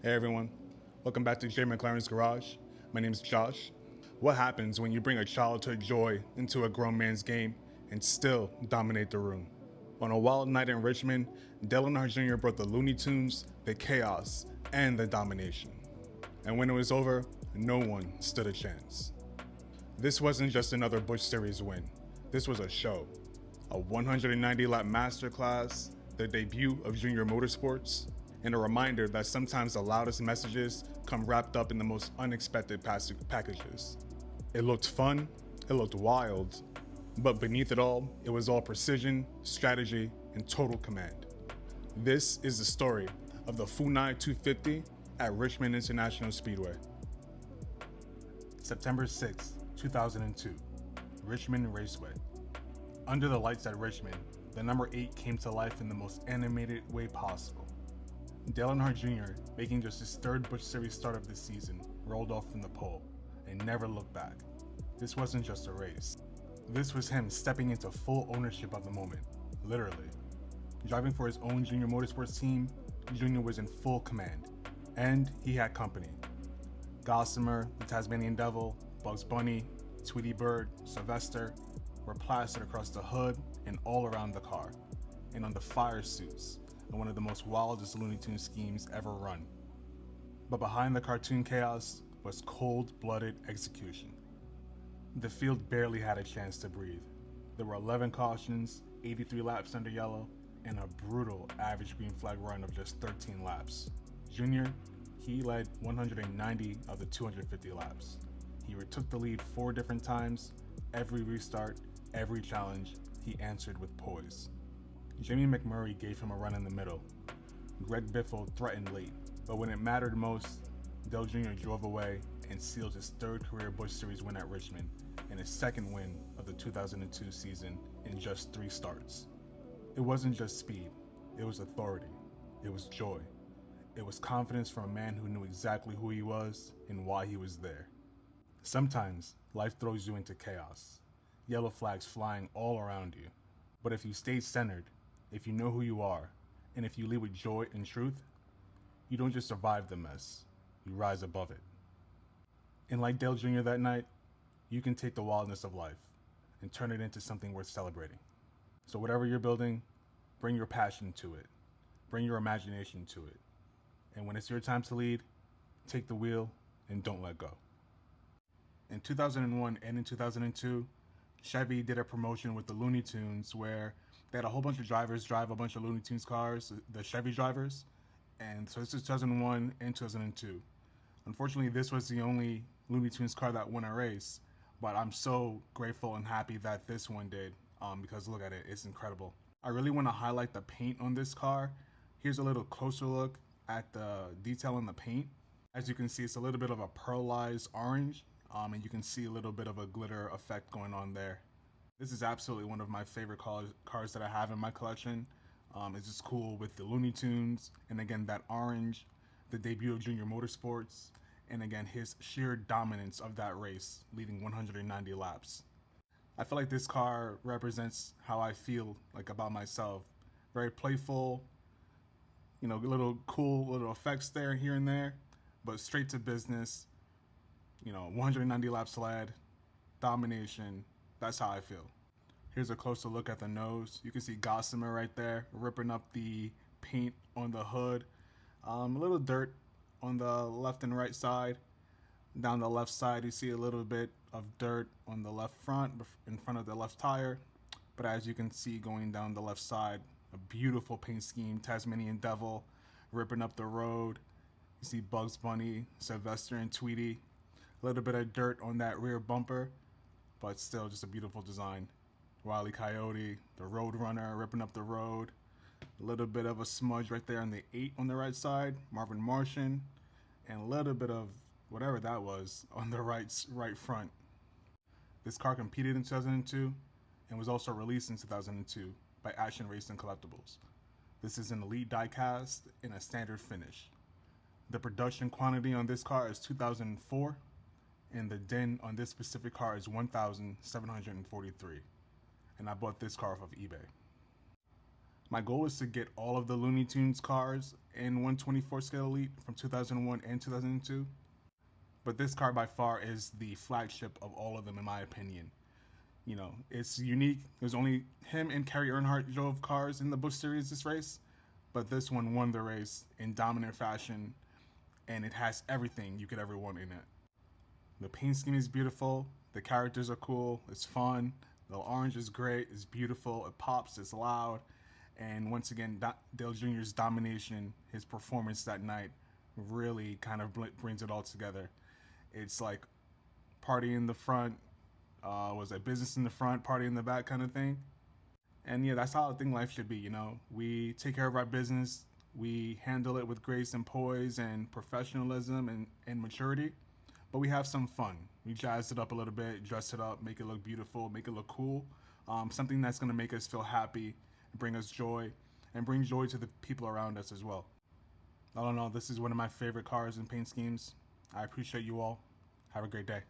Hey everyone, welcome back to J McLaren's Garage. My name is Josh. What happens when you bring a childhood joy into a grown man's game and still dominate the room? On a wild night in Richmond, Dale Earnhardt Jr. brought the Looney Tunes, the chaos, and the domination. And when it was over, no one stood a chance. This wasn't just another Busch Series win. This was a show. A 190-lap masterclass, the debut of JR Motorsports, and a reminder that sometimes the loudest messages come wrapped up in the most unexpected packages. It looked fun, it looked wild, but beneath it all, it was all precision, strategy, and total command. This is the story of the Funai 250 at Richmond International Speedway. September 6, 2002, Richmond Raceway. Under the lights at Richmond, the number 8 came to life in the most animated way possible. Dale Earnhardt Jr., making just his third Busch Series start of the season, rolled off from the pole and never looked back. This wasn't just a race. This was him stepping into full ownership of the moment, literally. Driving for his own JR Motorsports team, Jr. was in full command, and he had company. Gossamer, the Tasmanian Devil, Bugs Bunny, Tweety Bird, Sylvester were plastered across the hood and all around the car, and on the fire suits, and one of the most wildest Looney Tunes schemes ever run. But behind the cartoon chaos was cold-blooded execution. The field barely had a chance to breathe. There were 11 cautions, 83 laps under yellow, and a brutal average green flag run of just 13 laps. Jr., he led 190 of the 250 laps. He retook the lead 4 different times. Every restart, every challenge, he answered with poise. Jimmy McMurray gave him a run in the middle. Greg Biffle threatened late, but when it mattered most, Dale Jr. drove away and sealed his third career Busch Series win at Richmond and his second win of the 2002 season in just 3 starts. It wasn't just speed, it was authority, it was joy, it was confidence from a man who knew exactly who he was and why he was there. Sometimes life throws you into chaos, yellow flags flying all around you, but if you stay centered, if you know who you are, and if you lead with joy and truth, you don't just survive the mess, you rise above it. And like Dale Jr. that night, you can take the wildness of life and turn it into something worth celebrating. So whatever you're building, bring your passion to it, bring your imagination to it. And when it's your time to lead, take the wheel and don't let go. In 2001 and in 2002, Chevy did a promotion with the Looney Tunes where they had a whole bunch of drivers drive a bunch of Looney Tunes cars, the Chevy drivers, and so this is 2001 and 2002. Unfortunately, this was the only Looney Tunes car that won a race, but I'm so grateful and happy that this one did, because look at it, it's incredible. I really want to highlight the paint on this car. Here's a little closer look at the detail on the paint. As you can see, it's a little bit of a pearlized orange, and you can see a little bit of a glitter effect going on there. This is absolutely one of my favorite cars that I have in my collection. It's just cool with the Looney Tunes, and again, that orange, the debut of JR Motorsports, and again, his sheer dominance of that race, leading 190 laps. I feel like this car represents how I feel like about myself. Very playful, you know, little cool little effects there, here and there, but straight to business, you know, 190 laps led, domination. That's how I feel. Here's a closer look at the nose. You can see Gossamer right there, ripping up the paint on the hood. A little dirt on the left and right side. Down the left side, you see a little bit of dirt on the left front, in front of the left tire. But as you can see going down the left side, a beautiful paint scheme, Tasmanian Devil, ripping up the road. You see Bugs Bunny, Sylvester, and Tweety. A little bit of dirt on that rear bumper, but still just a beautiful design. Wile E. Coyote, the Road Runner, ripping up the road. A little bit of a smudge right there on the 8 on the right side, Marvin Martian, and a little bit of whatever that was on the right front. This car competed in 2002 and was also released in 2002 by Action Racing Collectibles. This is an elite diecast in a standard finish. The production quantity on this car is 2004, and the DIN on this specific car is 1,743. And I bought this car off of eBay. My goal is to get all of the Looney Tunes cars in 124 scale Elite from 2001 and 2002. But this car by far is the flagship of all of them in my opinion. You know, it's unique. There's only him and Kerry Earnhardt drove cars in the Busch Series this race, but this one won the race in dominant fashion, and it has everything you could ever want in it. The paint scheme is beautiful, the characters are cool, it's fun, the orange is great, it's beautiful, it pops, it's loud, and once again, Dale Jr.'s domination, his performance that night, really kind of brings it all together. It's like party in the front, was it business in the front, party in the back kind of thing. And yeah, that's how I think life should be, you know. We take care of our business, we handle it with grace and poise and professionalism and maturity, but we have some fun. We jazz it up a little bit, dress it up, make it look beautiful, make it look cool. Something that's going to make us feel happy, bring us joy, and bring joy to the people around us as well. I don't know, this is one of my favorite cars and paint schemes. I appreciate you all. Have a great day.